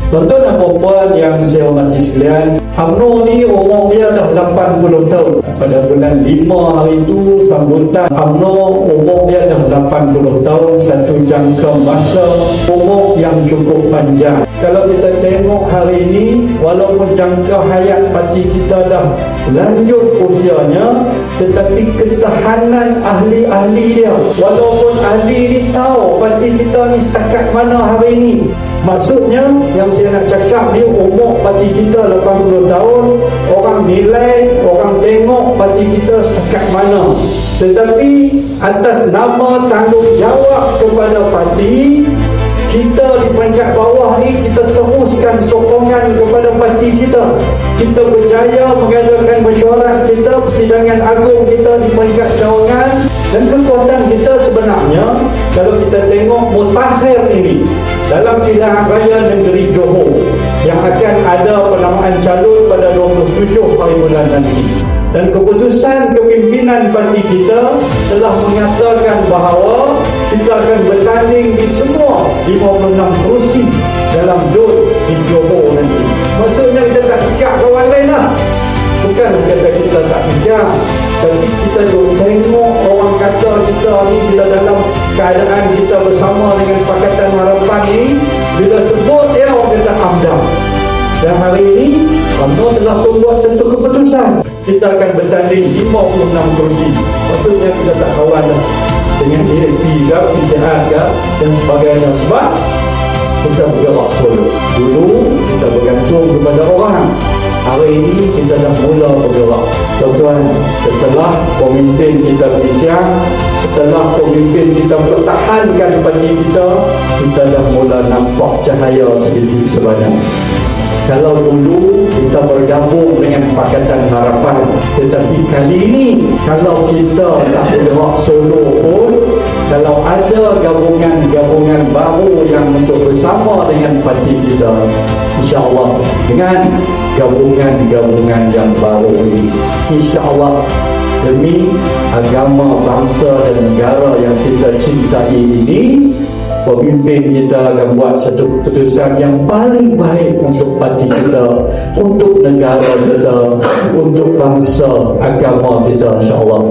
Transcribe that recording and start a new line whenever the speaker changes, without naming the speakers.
Tuan-tuan dan puan yang saya hormati sekalian, UMNO ni umur dia dah 80 tahun. Pada bulan 5 hari itu sambutan UMNO, umur dia dah 80 tahun, satu jangka masa umur yang cukup panjang. Kalau kita tengok hari ini, walaupun jangka hayat parti kita dah lanjut usianya, tetapi ketahanan ahli-ahli dia, walaupun ahli ni tahu parti kita ni setakat mana hari ini. Maksudnya yang saya nak cakap ni, umur parti kita 80 tahun, orang nilai, orang tengok parti kita setakat mana. Tetapi atas nama tanggungjawab kepada parti, kita di peringkat bawah ni, kita teruskan sokongan kepada parti kita. Kita berjaya mengadakan mesyuarat kita, persidangan agung kita di peringkat cawangan. Dan kekuatan kita sebenarnya, kalau kita tengok mutakhir ini dalam pilihan raya negeri Johor yang akan ada penamaan calon pada 27 hari bulan nanti. Dan keputusan kepimpinan parti kita telah menyatakan bahawa kita akan bertanding di semua 56 kerusi dalam DUT di Johor nanti. Maksudnya kita tak fikir kawan lain lah. Bukan kata kita tak fikir, tapi kita tengok orang kata kita ni, kita dalam keadaan kita bersama dengan Pakatan Harapan ni, bila sebut dia orang kata AMDA. Dan hari ini UMNO telah membuat satu keputusan, kita akan bertanding 56 kerusi. Maksudnya kita tak kawan dah dengan AAP ke, PJR ke dan sebagainya. Sebab kita bergerak solo. Dulu kita bergantung kepada orang, hari ini kita dah mula bergerak. Tuan-tuan, setelah pemimpin kita bincang, setelah pemimpin kita pertahankan parti kita, kita dah mula nampak cahaya sedikit sebanyak. Kalau dulu kita bergabung dengan Pakatan Harapan, tetapi kali ini kalau kita tak bergerak solo pun, kalau ada gabungan-gabungan baru yang untuk bersama dengan parti kita, insya-Allah dengan gabungan-gabungan yang baru ini, insya-Allah demi agama, bangsa dan negara yang kita cintai ini, pemimpin kita akan buat satu keputusan yang paling baik untuk parti kita, untuk negara kita, untuk bangsa, agama kita, insya-Allah.